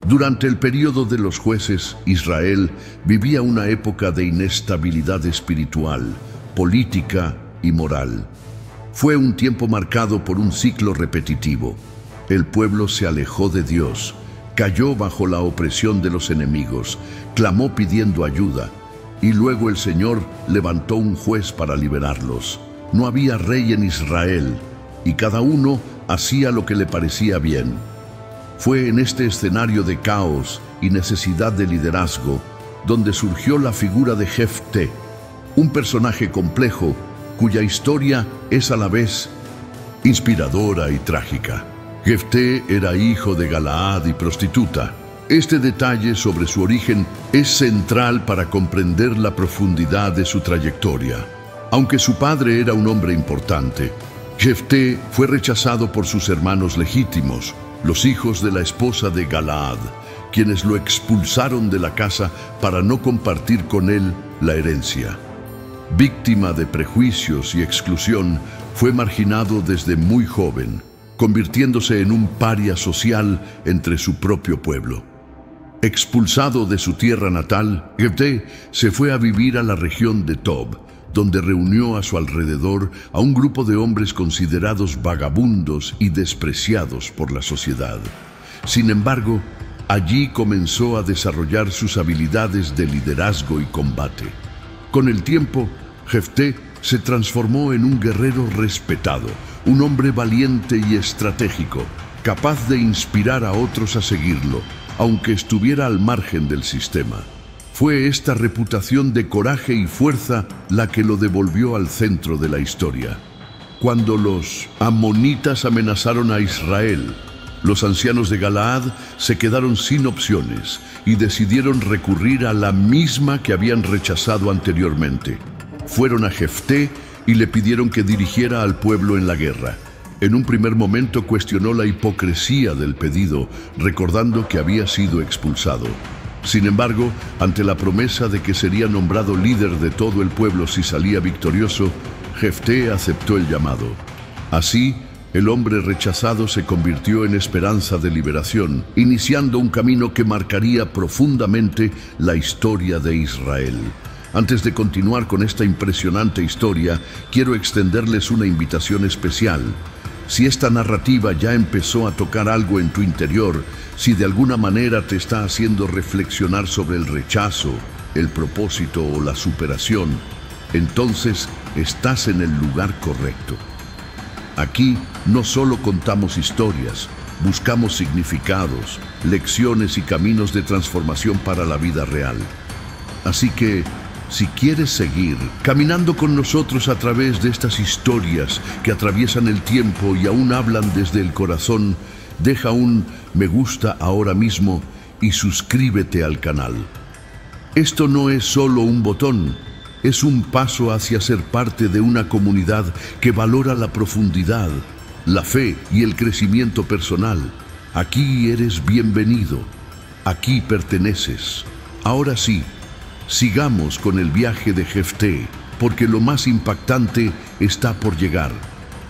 Durante el período de los jueces, Israel vivía una época de inestabilidad espiritual, política y moral. Fue un tiempo marcado por un ciclo repetitivo. El pueblo se alejó de Dios, cayó bajo la opresión de los enemigos, clamó pidiendo ayuda, y luego el Señor levantó un juez para liberarlos. No había rey en Israel, y cada uno hacía lo que le parecía bien. Fue en este escenario de caos y necesidad de liderazgo donde surgió la figura de Jefté, un personaje complejo cuya historia es a la vez inspiradora y trágica. Jefté era hijo de Galaad y prostituta. Este detalle sobre su origen es central para comprender la profundidad de su trayectoria. Aunque su padre era un hombre importante, Jefté fue rechazado por sus hermanos legítimos, los hijos de la esposa de Galaad, quienes lo expulsaron de la casa para no compartir con él la herencia. Víctima de prejuicios y exclusión, fue marginado desde muy joven, convirtiéndose en un paria social entre su propio pueblo. Expulsado de su tierra natal, Jefté se fue a vivir a la región de Tob, donde reunió a su alrededor a un grupo de hombres considerados vagabundos y despreciados por la sociedad. Sin embargo, allí comenzó a desarrollar sus habilidades de liderazgo y combate. Con el tiempo, Jefté se transformó en un guerrero respetado, un hombre valiente y estratégico, capaz de inspirar a otros a seguirlo, aunque estuviera al margen del sistema. Fue esta reputación de coraje y fuerza la que lo devolvió al centro de la historia. Cuando los amonitas amenazaron a Israel, los ancianos de Galaad se quedaron sin opciones y decidieron recurrir a la misma que habían rechazado anteriormente. Fueron a Jefté y le pidieron que dirigiera al pueblo en la guerra. En un primer momento cuestionó la hipocresía del pedido, recordando que había sido expulsado. Sin embargo, ante la promesa de que sería nombrado líder de todo el pueblo si salía victorioso, Jefté aceptó el llamado. Así, el hombre rechazado se convirtió en esperanza de liberación, iniciando un camino que marcaría profundamente la historia de Israel. Antes de continuar con esta impresionante historia, quiero extenderles una invitación especial. Si esta narrativa ya empezó a tocar algo en tu interior, si de alguna manera te está haciendo reflexionar sobre el rechazo, el propósito o la superación, entonces estás en el lugar correcto. Aquí no solo contamos historias, buscamos significados, lecciones y caminos de transformación para la vida real. Así que, si quieres seguir caminando con nosotros a través de estas historias que atraviesan el tiempo y aún hablan desde el corazón, deja un me gusta ahora mismo y suscríbete al canal. Esto no es solo un botón, es un paso hacia ser parte de una comunidad que valora la profundidad, la fe y el crecimiento personal. Aquí eres bienvenido, aquí perteneces. Ahora sí, sigamos con el viaje de Jefté, porque lo más impactante está por llegar.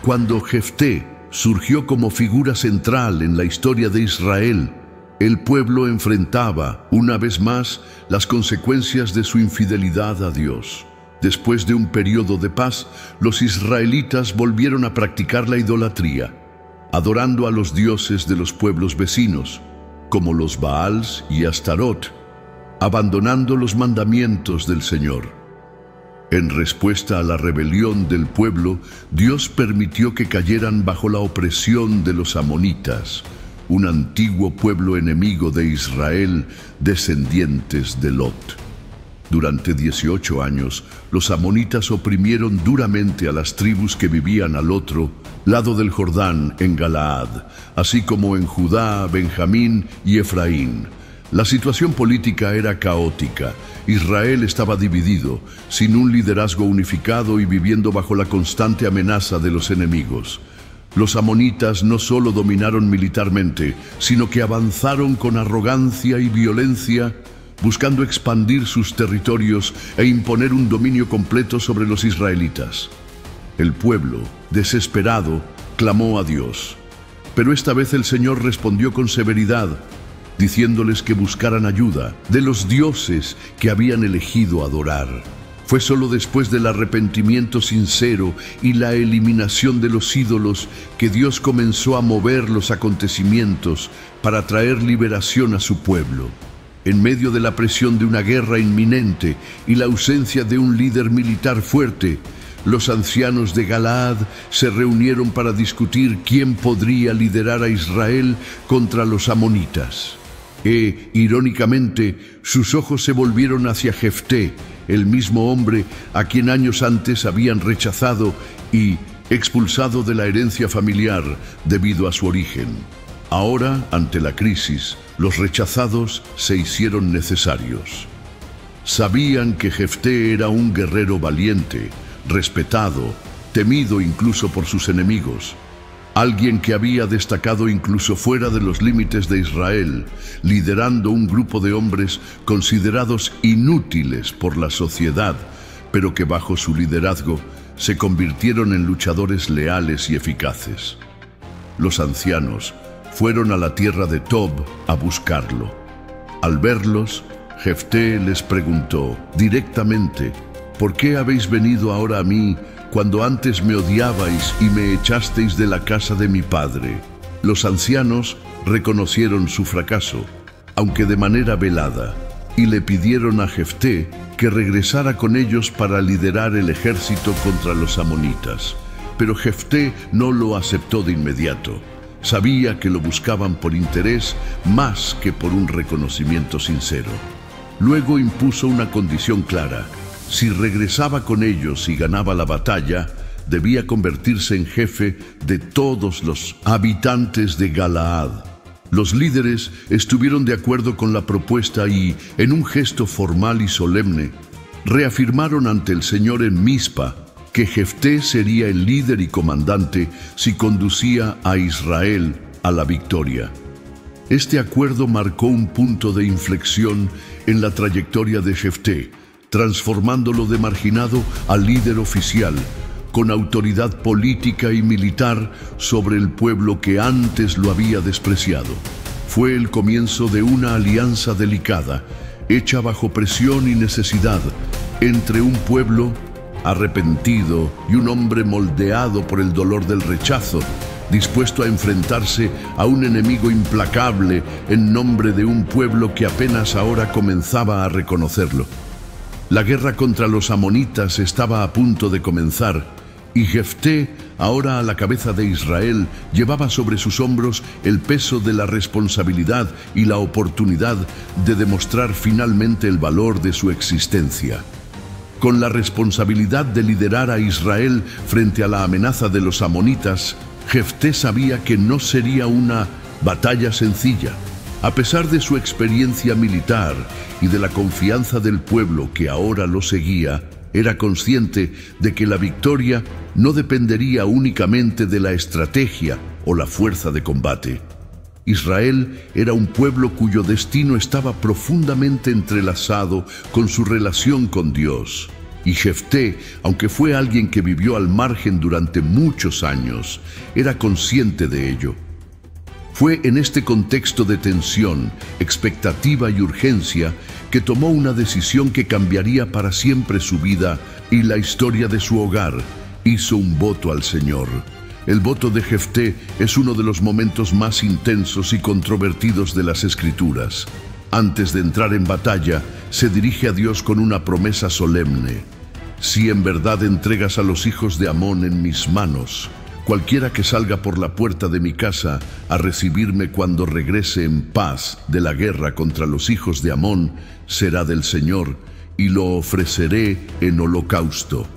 Cuando Jefté surgió como figura central en la historia de Israel, el pueblo enfrentaba, una vez más, las consecuencias de su infidelidad a Dios. Después de un periodo de paz, los israelitas volvieron a practicar la idolatría, adorando a los dioses de los pueblos vecinos, como los Baals y Astarot, abandonando los mandamientos del Señor. En respuesta a la rebelión del pueblo, Dios permitió que cayeran bajo la opresión de los amonitas, un antiguo pueblo enemigo de Israel, descendientes de Lot. Durante 18 años, los amonitas oprimieron duramente a las tribus que vivían al otro lado del Jordán en Galaad, así como en Judá, Benjamín y Efraín. La situación política era caótica. Israel estaba dividido, sin un liderazgo unificado y viviendo bajo la constante amenaza de los enemigos. Los amonitas no solo dominaron militarmente, sino que avanzaron con arrogancia y violencia, buscando expandir sus territorios e imponer un dominio completo sobre los israelitas. El pueblo, desesperado, clamó a Dios. Pero esta vez el Señor respondió con severidad. diciéndoles que buscaran ayuda de los dioses que habían elegido adorar. Fue solo después del arrepentimiento sincero y la eliminación de los ídolos que Dios comenzó a mover los acontecimientos para traer liberación a su pueblo. En medio de la presión de una guerra inminente y la ausencia de un líder militar fuerte, los ancianos de Galaad se reunieron para discutir quién podría liderar a Israel contra los amonitas. Irónicamente, sus ojos se volvieron hacia Jefté, el mismo hombre a quien años antes habían rechazado y expulsado de la herencia familiar debido a su origen. Ahora, ante la crisis, los rechazados se hicieron necesarios. Sabían que Jefté era un guerrero valiente, respetado, temido incluso por sus enemigos. Alguien que había destacado incluso fuera de los límites de Israel, liderando un grupo de hombres considerados inútiles por la sociedad, pero que bajo su liderazgo se convirtieron en luchadores leales y eficaces. Los ancianos fueron a la tierra de Tob a buscarlo. Al verlos, Jefté les preguntó directamente: ¿por qué habéis venido ahora a mí cuando antes me odiabais y me echasteis de la casa de mi padre? Los ancianos reconocieron su fracaso, aunque de manera velada, y le pidieron a Jefté que regresara con ellos para liderar el ejército contra los amonitas. Pero Jefté no lo aceptó de inmediato. Sabía que lo buscaban por interés más que por un reconocimiento sincero. Luego impuso una condición clara: si regresaba con ellos y ganaba la batalla, debía convertirse en jefe de todos los habitantes de Galaad. Los líderes estuvieron de acuerdo con la propuesta y, en un gesto formal y solemne, reafirmaron ante el Señor en Mizpa que Jefté sería el líder y comandante si conducía a Israel a la victoria. Este acuerdo marcó un punto de inflexión en la trayectoria de Jefté, transformándolo de marginado a líder oficial, con autoridad política y militar sobre el pueblo que antes lo había despreciado. Fue el comienzo de una alianza delicada, hecha bajo presión y necesidad, entre un pueblo arrepentido y un hombre moldeado por el dolor del rechazo, dispuesto a enfrentarse a un enemigo implacable en nombre de un pueblo que apenas ahora comenzaba a reconocerlo. La guerra contra los amonitas estaba a punto de comenzar, y Jefté, ahora a la cabeza de Israel, llevaba sobre sus hombros el peso de la responsabilidad y la oportunidad de demostrar finalmente el valor de su existencia. Con la responsabilidad de liderar a Israel frente a la amenaza de los amonitas, Jefté sabía que no sería una batalla sencilla. A pesar de su experiencia militar y de la confianza del pueblo que ahora lo seguía, era consciente de que la victoria no dependería únicamente de la estrategia o la fuerza de combate. Israel era un pueblo cuyo destino estaba profundamente entrelazado con su relación con Dios. Y Jefté, aunque fue alguien que vivió al margen durante muchos años, era consciente de ello. Fue en este contexto de tensión, expectativa y urgencia que tomó una decisión que cambiaría para siempre su vida y la historia de su hogar. Hizo un voto al Señor. El voto de Jefté es uno de los momentos más intensos y controvertidos de las Escrituras. Antes de entrar en batalla, se dirige a Dios con una promesa solemne: si en verdad entregas a los hijos de Amón en mis manos, cualquiera que salga por la puerta de mi casa a recibirme cuando regrese en paz de la guerra contra los hijos de Amón, será del Señor, y lo ofreceré en holocausto.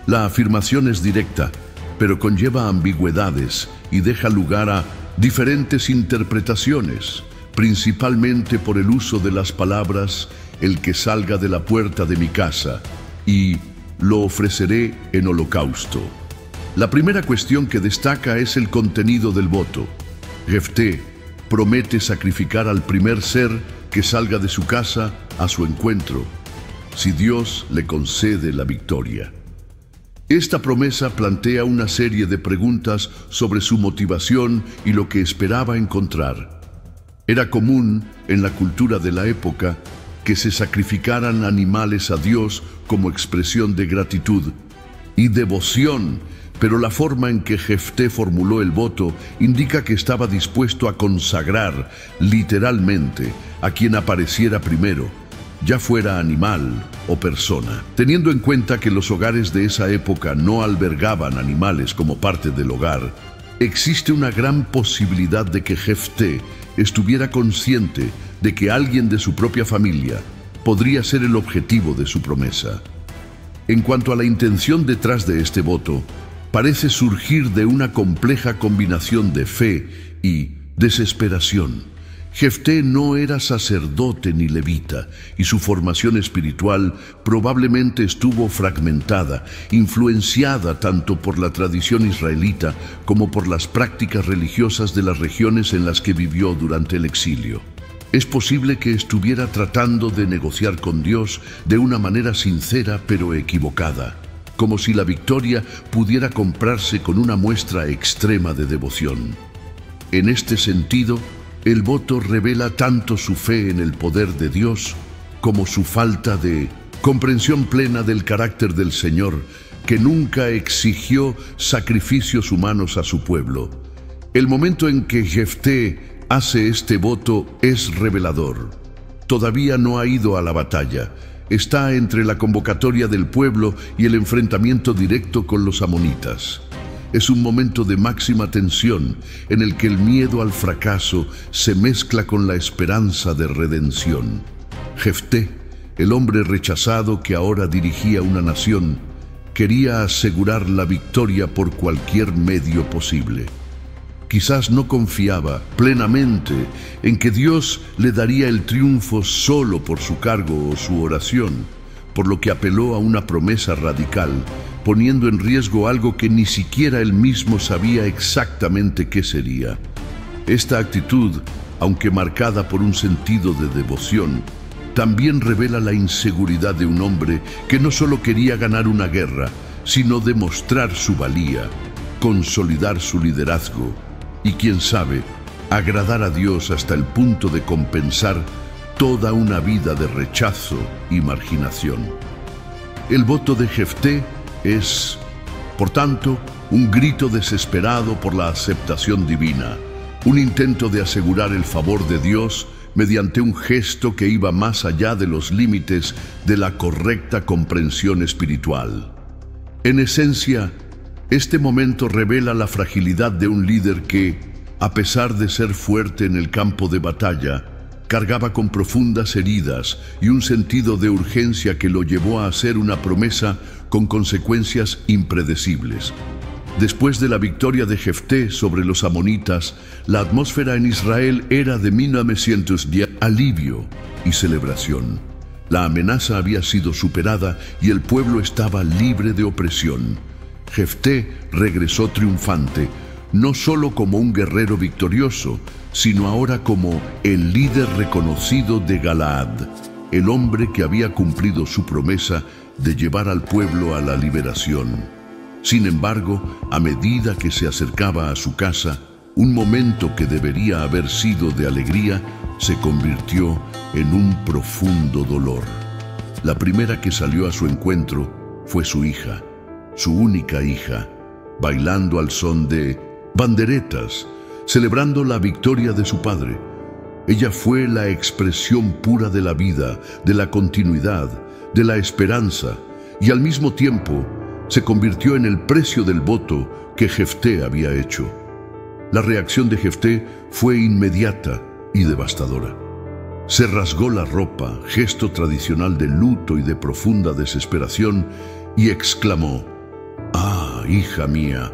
La afirmación es directa, pero conlleva ambigüedades y deja lugar a diferentes interpretaciones, principalmente por el uso de las palabras «el que salga de la puerta de mi casa» y «lo ofreceré en holocausto». La primera cuestión que destaca es el contenido del voto. Jefté promete sacrificar al primer ser que salga de su casa a su encuentro, si Dios le concede la victoria. Esta promesa plantea una serie de preguntas sobre su motivación y lo que esperaba encontrar. Era común en la cultura de la época que se sacrificaran animales a Dios como expresión de gratitud y devoción, pero la forma en que Jefté formuló el voto indica que estaba dispuesto a consagrar literalmente a quien apareciera primero, ya fuera animal o persona. Teniendo en cuenta que los hogares de esa época no albergaban animales como parte del hogar, existe una gran posibilidad de que Jefté estuviera consciente de que alguien de su propia familia podría ser el objetivo de su promesa. En cuanto a la intención detrás de este voto, parece surgir de una compleja combinación de fe y desesperación. Jefté no era sacerdote ni levita, y su formación espiritual probablemente estuvo fragmentada, influenciada tanto por la tradición israelita como por las prácticas religiosas de las regiones en las que vivió durante el exilio. Es posible que estuviera tratando de negociar con Dios de una manera sincera pero equivocada, como si la victoria pudiera comprarse con una muestra extrema de devoción. En este sentido, el voto revela tanto su fe en el poder de Dios como su falta de comprensión plena del carácter del Señor, que nunca exigió sacrificios humanos a su pueblo. El momento en que Jefté hace este voto es revelador. Todavía no ha ido a la batalla. Está entre la convocatoria del pueblo y el enfrentamiento directo con los amonitas. Es un momento de máxima tensión en el que el miedo al fracaso se mezcla con la esperanza de redención. Jefté, el hombre rechazado que ahora dirigía una nación, quería asegurar la victoria por cualquier medio posible. Quizás no confiaba plenamente en que Dios le daría el triunfo solo por su cargo o su oración, por lo que apeló a una promesa radical, poniendo en riesgo algo que ni siquiera él mismo sabía exactamente qué sería. Esta actitud, aunque marcada por un sentido de devoción, también revela la inseguridad de un hombre que no solo quería ganar una guerra, sino demostrar su valía, consolidar su liderazgo y, quién sabe, agradar a Dios hasta el punto de compensar toda una vida de rechazo y marginación. El voto de Jefté es, por tanto, un grito desesperado por la aceptación divina, un intento de asegurar el favor de Dios mediante un gesto que iba más allá de los límites de la correcta comprensión espiritual. En esencia, este momento revela la fragilidad de un líder que, a pesar de ser fuerte en el campo de batalla, cargaba con profundas heridas y un sentido de urgencia que lo llevó a hacer una promesa con consecuencias impredecibles. Después de la victoria de Jefté sobre los amonitas, la atmósfera en Israel era de 1910 alivio y celebración. La amenaza había sido superada y el pueblo estaba libre de opresión. Jefté regresó triunfante, no solo como un guerrero victorioso, sino ahora como el líder reconocido de Galaad, el hombre que había cumplido su promesa de llevar al pueblo a la liberación. Sin embargo, a medida que se acercaba a su casa, un momento que debería haber sido de alegría se convirtió en un profundo dolor. La primera que salió a su encuentro fue su hija, su única hija, bailando al son de banderetas, celebrando la victoria de su padre. Ella fue la expresión pura de la vida, de la continuidad, de la esperanza, y al mismo tiempo se convirtió en el precio del voto que Jefté había hecho. La reacción de Jefté fue inmediata y devastadora. Se rasgó la ropa, gesto tradicional de luto y de profunda desesperación, y exclamó: «Ah, hija mía,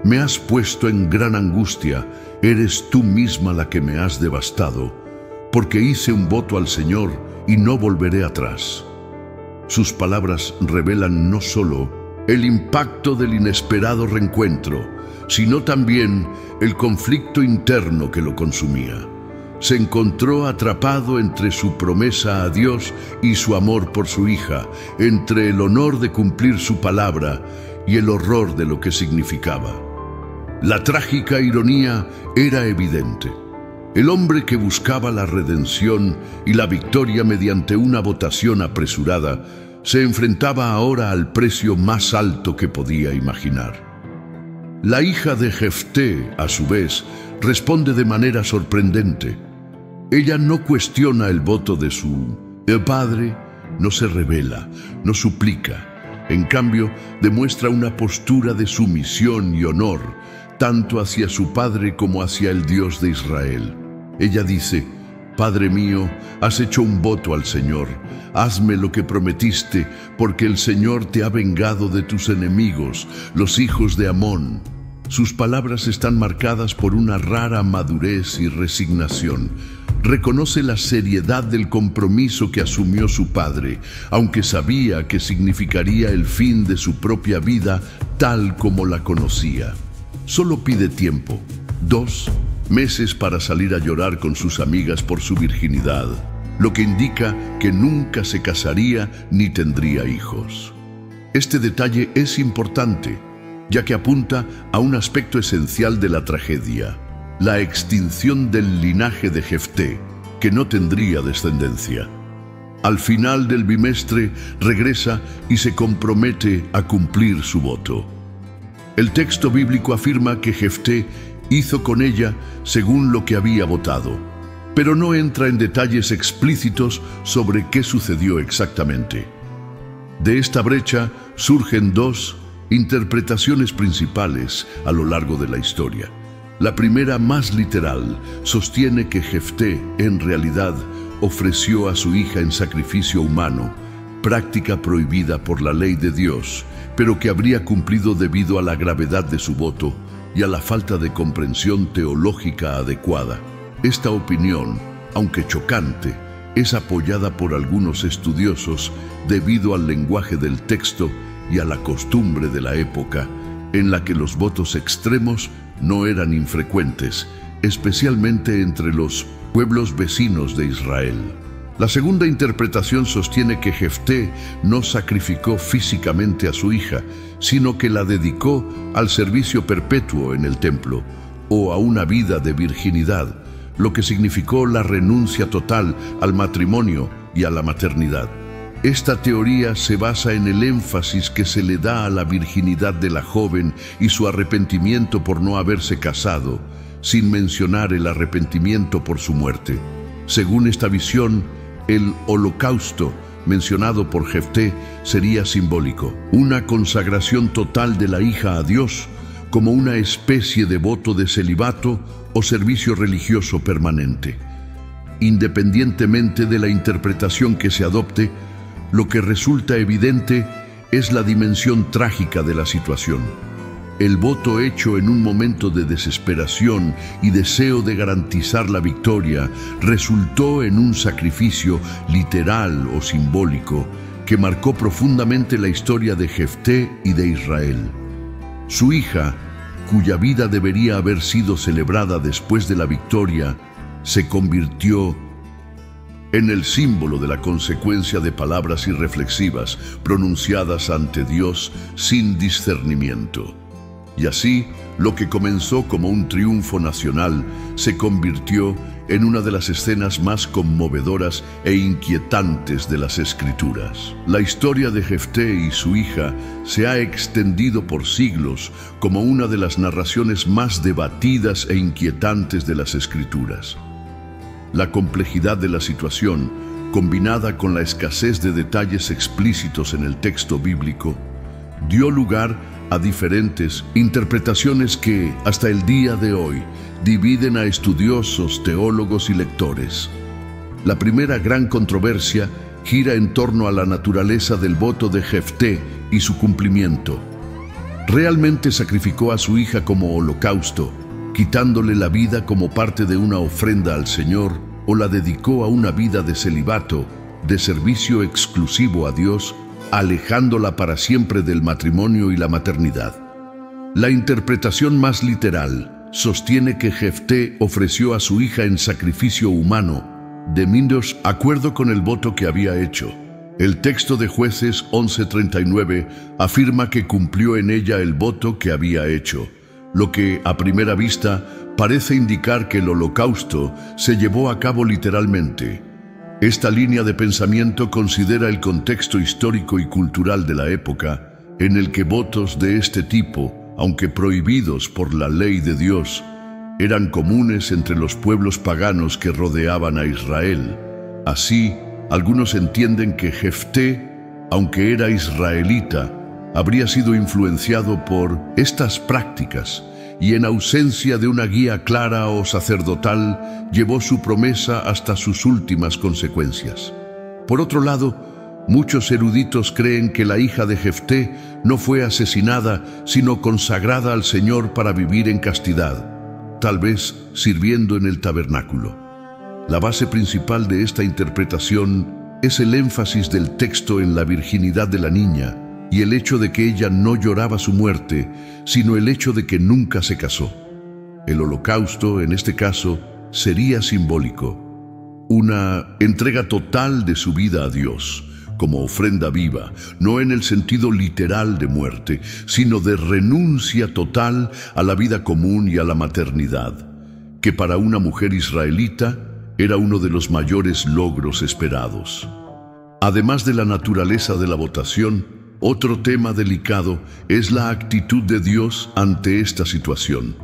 me has puesto en gran angustia, eres tú misma la que me has devastado, porque hice un voto al Señor y no volveré atrás». Sus palabras revelan no solo el impacto del inesperado reencuentro, sino también el conflicto interno que lo consumía. Se encontró atrapado entre su promesa a Dios y su amor por su hija, entre el honor de cumplir su palabra y el horror de lo que significaba. La trágica ironía era evidente. El hombre que buscaba la redención y la victoria mediante una votación apresurada se enfrentaba ahora al precio más alto que podía imaginar. La hija de Jefté, a su vez, responde de manera sorprendente. Ella no cuestiona el voto de su padre, no se rebela, no suplica. En cambio, demuestra una postura de sumisión y honor, tanto hacia su padre como hacia el Dios de Israel. Ella dice: Padre mío, has hecho un voto al Señor. Hazme lo que prometiste, porque el Señor te ha vengado de tus enemigos, los hijos de Amón. Sus palabras están marcadas por una rara madurez y resignación. Reconoce la seriedad del compromiso que asumió su padre, aunque sabía que significaría el fin de su propia vida tal como la conocía. Solo pide tiempo, 2 meses para salir a llorar con sus amigas por su virginidad, lo que indica que nunca se casaría ni tendría hijos. Este detalle es importante, ya que apunta a un aspecto esencial de la tragedia: la extinción del linaje de Jefté, que no tendría descendencia. Al final del bimestre regresa y se compromete a cumplir su voto. El texto bíblico afirma que Jefté hizo con ella según lo que había votado, pero no entra en detalles explícitos sobre qué sucedió exactamente. De esta brecha surgen 2 interpretaciones principales a lo largo de la historia. La primera, más literal, sostiene que Jefté, en realidad, ofreció a su hija en sacrificio humano, práctica prohibida por la ley de Dios, pero que habría cumplido debido a la gravedad de su voto y a la falta de comprensión teológica adecuada. Esta opinión, aunque chocante, es apoyada por algunos estudiosos debido al lenguaje del texto y a la costumbre de la época, en la que los votos extremos no eran infrecuentes, especialmente entre los pueblos vecinos de Israel. La segunda interpretación sostiene que Jefté no sacrificó físicamente a su hija, sino que la dedicó al servicio perpetuo en el templo, o a una vida de virginidad, lo que significó la renuncia total al matrimonio y a la maternidad. Esta teoría se basa en el énfasis que se le da a la virginidad de la joven y su arrepentimiento por no haberse casado, sin mencionar el arrepentimiento por su muerte. Según esta visión, el holocausto mencionado por Jefté sería simbólico, una consagración total de la hija a Dios como una especie de voto de celibato o servicio religioso permanente. Independientemente de la interpretación que se adopte, lo que resulta evidente es la dimensión trágica de la situación. El voto hecho en un momento de desesperación y deseo de garantizar la victoria resultó en un sacrificio literal o simbólico que marcó profundamente la historia de Jefté y de Israel. Su hija, cuya vida debería haber sido celebrada después de la victoria, se convirtió en el símbolo de la consecuencia de palabras irreflexivas pronunciadas ante Dios sin discernimiento. Y así, lo que comenzó como un triunfo nacional se convirtió en una de las escenas más conmovedoras e inquietantes de las Escrituras. La historia de Jefté y su hija se ha extendido por siglos como una de las narraciones más debatidas e inquietantes de las Escrituras. La complejidad de la situación, combinada con la escasez de detalles explícitos en el texto bíblico, dio lugar a diferentes interpretaciones que, hasta el día de hoy, dividen a estudiosos, teólogos y lectores. La primera gran controversia gira en torno a la naturaleza del voto de Jefté y su cumplimiento. ¿Realmente sacrificó a su hija como holocausto, quitándole la vida como parte de una ofrenda al Señor, o la dedicó a una vida de celibato, de servicio exclusivo a Dios, alejándola para siempre del matrimonio y la maternidad? La interpretación más literal sostiene que Jefté ofreció a su hija en sacrificio humano, de acuerdo con el voto que había hecho. El texto de Jueces 11:39 afirma que cumplió en ella el voto que había hecho, lo que, a primera vista, parece indicar que el holocausto se llevó a cabo literalmente. Esta línea de pensamiento considera el contexto histórico y cultural de la época, en el que votos de este tipo, aunque prohibidos por la ley de Dios, eran comunes entre los pueblos paganos que rodeaban a Israel. Así, algunos entienden que Jefté, aunque era israelita, habría sido influenciado por estas prácticas y, en ausencia de una guía clara o sacerdotal, llevó su promesa hasta sus últimas consecuencias. Por otro lado, muchos eruditos creen que la hija de Jefté no fue asesinada, sino consagrada al Señor para vivir en castidad, tal vez sirviendo en el tabernáculo. La base principal de esta interpretación es el énfasis del texto en la virginidad de la niña y el hecho de que ella no lloraba su muerte, sino el hecho de que nunca se casó. El holocausto, en este caso, sería simbólico, una entrega total de su vida a Dios, como ofrenda viva, no en el sentido literal de muerte, sino de renuncia total a la vida común y a la maternidad, que para una mujer israelita era uno de los mayores logros esperados. Además de la naturaleza de la votación, otro tema delicado es la actitud de Dios ante esta situación.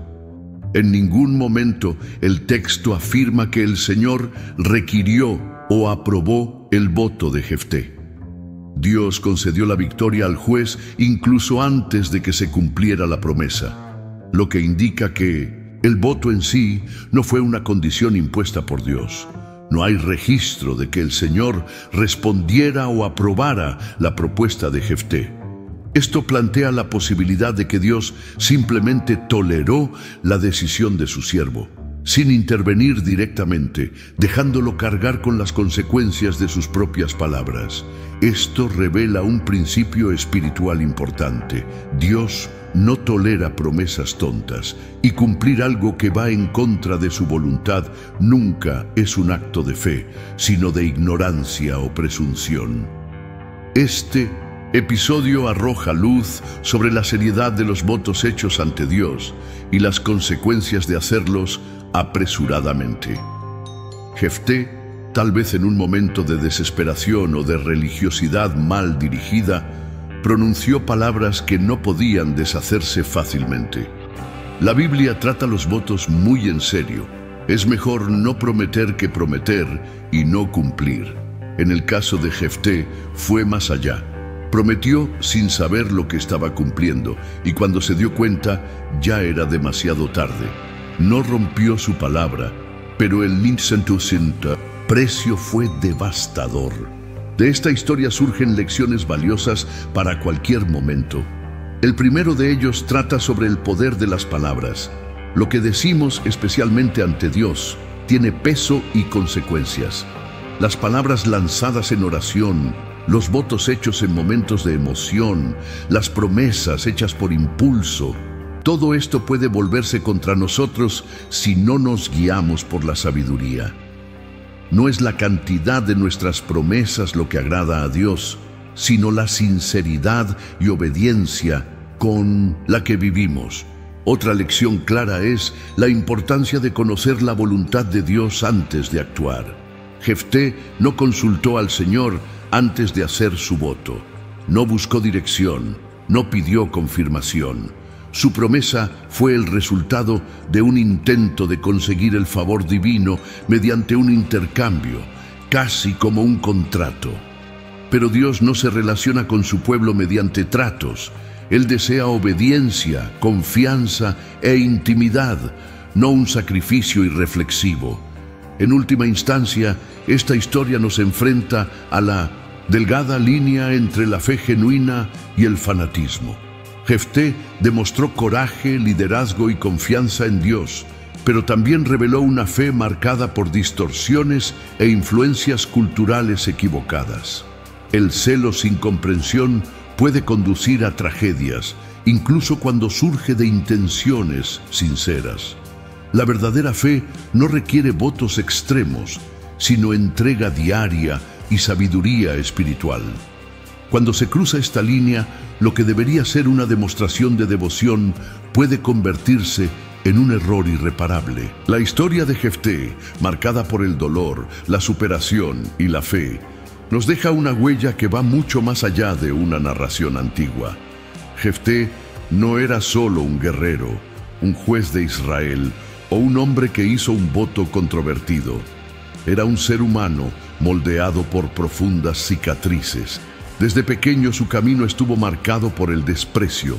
En ningún momento el texto afirma que el Señor requirió o aprobó el voto de Jefté. Dios concedió la victoria al juez incluso antes de que se cumpliera la promesa, lo que indica que el voto en sí no fue una condición impuesta por Dios. No hay registro de que el Señor respondiera o aprobara la propuesta de Jefté. Esto plantea la posibilidad de que Dios simplemente toleró la decisión de su siervo, sin intervenir directamente, dejándolo cargar con las consecuencias de sus propias palabras. Esto revela un principio espiritual importante. Dios no tolera promesas tontas, y cumplir algo que va en contra de su voluntad nunca es un acto de fe, sino de ignorancia o presunción. Este episodio arroja luz sobre la seriedad de los votos hechos ante Dios y las consecuencias de hacerlos apresuradamente. Jefté, tal vez en un momento de desesperación o de religiosidad mal dirigida, pronunció palabras que no podían deshacerse fácilmente. La Biblia trata los votos muy en serio. Es mejor no prometer que prometer y no cumplir. En el caso de Jefté fue más allá. Prometió sin saber lo que estaba cumpliendo, y cuando se dio cuenta ya era demasiado tarde. No rompió su palabra, pero el precio fue devastador. De esta historia surgen lecciones valiosas para cualquier momento. El primero de ellos trata sobre el poder de las palabras. Lo que decimos, especialmente ante Dios, tiene peso y consecuencias. Las palabras lanzadas en oración, los votos hechos en momentos de emoción, las promesas hechas por impulso, todo esto puede volverse contra nosotros si no nos guiamos por la sabiduría. No es la cantidad de nuestras promesas lo que agrada a Dios, sino la sinceridad y obediencia con la que vivimos. Otra lección clara es la importancia de conocer la voluntad de Dios antes de actuar. Jefté no consultó al Señor antes de hacer su voto. No buscó dirección, no pidió confirmación. Su promesa fue el resultado de un intento de conseguir el favor divino mediante un intercambio, casi como un contrato. Pero Dios no se relaciona con su pueblo mediante tratos. Él desea obediencia, confianza e intimidad, no un sacrificio irreflexivo. En última instancia, esta historia nos enfrenta a la delgada línea entre la fe genuina y el fanatismo. Jefté demostró coraje, liderazgo y confianza en Dios, pero también reveló una fe marcada por distorsiones e influencias culturales equivocadas. El celo sin comprensión puede conducir a tragedias, incluso cuando surge de intenciones sinceras. La verdadera fe no requiere votos extremos, sino entrega diaria y sabiduría espiritual. Cuando se cruza esta línea, lo que debería ser una demostración de devoción puede convertirse en un error irreparable. La historia de Jefté, marcada por el dolor, la superación y la fe, nos deja una huella que va mucho más allá de una narración antigua. Jefté no era solo un guerrero, un juez de Israel o un hombre que hizo un voto controvertido. Era un ser humano moldeado por profundas cicatrices. Desde pequeño su camino estuvo marcado por el desprecio.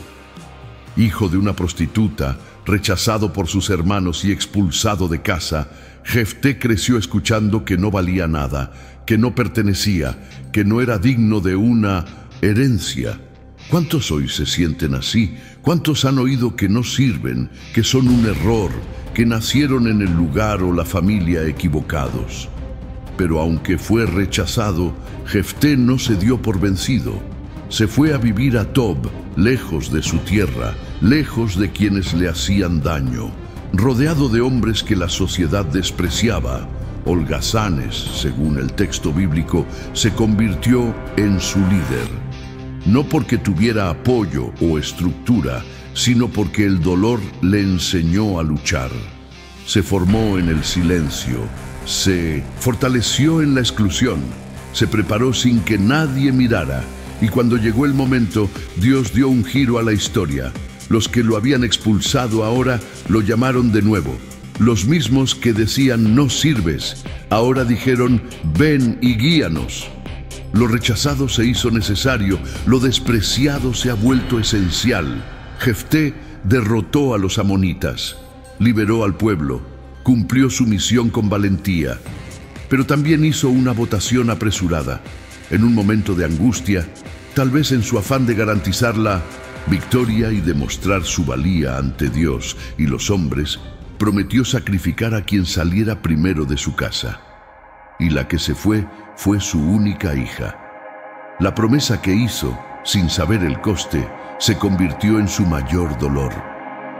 Hijo de una prostituta, rechazado por sus hermanos y expulsado de casa, Jefté creció escuchando que no valía nada, que no pertenecía, que no era digno de una herencia. ¿Cuántos hoy se sienten así? ¿Cuántos han oído que no sirven, que son un error, que nacieron en el lugar o la familia equivocados? Pero aunque fue rechazado, Jefté no se dio por vencido. Se fue a vivir a Tob, lejos de su tierra, lejos de quienes le hacían daño, rodeado de hombres que la sociedad despreciaba. Holgazanes, según el texto bíblico, se convirtió en su líder. No porque tuviera apoyo o estructura, sino porque el dolor le enseñó a luchar. Se formó en el silencio, se fortaleció en la exclusión, se preparó sin que nadie mirara, y cuando llegó el momento, Dios dio un giro a la historia. Los que lo habían expulsado ahora lo llamaron de nuevo. Los mismos que decían no sirves, ahora dijeron ven y guíanos. Lo rechazado se hizo necesario, lo despreciado se ha vuelto esencial. Jefté derrotó a los amonitas, liberó al pueblo, cumplió su misión con valentía, pero también hizo una votación apresurada. En un momento de angustia, tal vez en su afán de garantizar la victoria y demostrar su valía ante Dios y los hombres, prometió sacrificar a quien saliera primero de su casa. Y la que se fue su única hija. La promesa que hizo, sin saber el coste, se convirtió en su mayor dolor.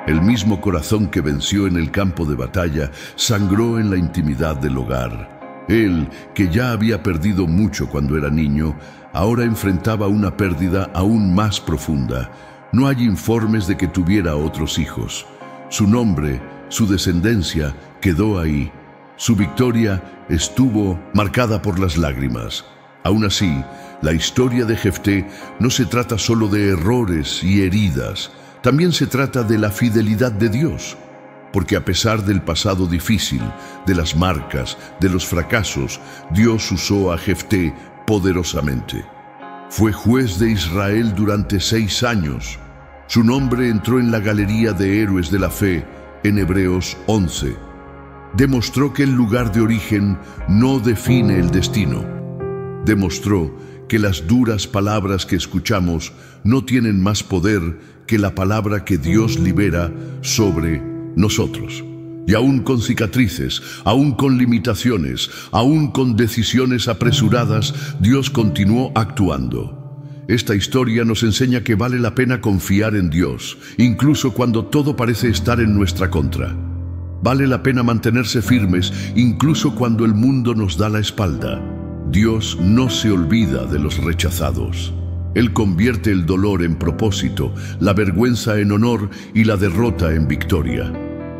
El mismo corazón que venció en el campo de batalla sangró en la intimidad del hogar. Él, que ya había perdido mucho cuando era niño, ahora enfrentaba una pérdida aún más profunda. No hay informes de que tuviera otros hijos. Su nombre, su descendencia, quedó ahí. Su victoria estuvo marcada por las lágrimas. Aún así, la historia de Jefté no se trata solo de errores y heridas, también se trata de la fidelidad de Dios. Porque a pesar del pasado difícil, de las marcas, de los fracasos, Dios usó a Jefté poderosamente. Fue juez de Israel durante 6 años. Su nombre entró en la galería de héroes de la fe en Hebreos 11. Demostró que el lugar de origen no define el destino. Demostró que las duras palabras que escuchamos no tienen más poder que la palabra que Dios libera sobre nosotros. Y aún con cicatrices, aún con limitaciones, aún con decisiones apresuradas, Dios continuó actuando. Esta historia nos enseña que vale la pena confiar en Dios, incluso cuando todo parece estar en nuestra contra. Vale la pena mantenerse firmes, incluso cuando el mundo nos da la espalda. Dios no se olvida de los rechazados. Él convierte el dolor en propósito, la vergüenza en honor y la derrota en victoria.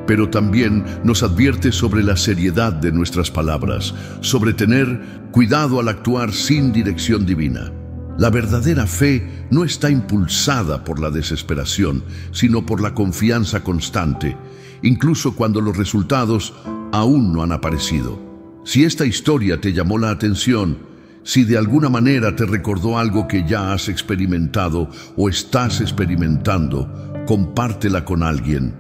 Pero también nos advierte sobre la seriedad de nuestras palabras, sobre tener cuidado al actuar sin dirección divina. La verdadera fe no está impulsada por la desesperación, sino por la confianza constante, incluso cuando los resultados aún no han aparecido. Si esta historia te llamó la atención, si de alguna manera te recordó algo que ya has experimentado o estás experimentando, compártela con alguien.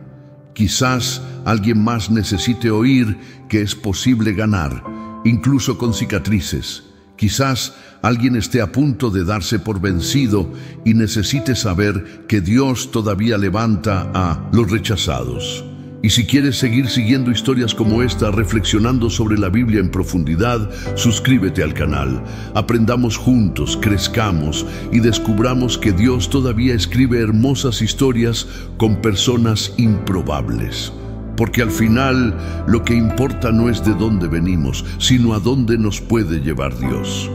Quizás alguien más necesite oír que es posible ganar, incluso con cicatrices. Quizás alguien esté a punto de darse por vencido y necesite saber que Dios todavía levanta a los rechazados. Y si quieres seguir siguiendo historias como esta, reflexionando sobre la Biblia en profundidad, suscríbete al canal. Aprendamos juntos, crezcamos y descubramos que Dios todavía escribe hermosas historias con personas improbables. Porque al final, lo que importa no es de dónde venimos, sino a dónde nos puede llevar Dios.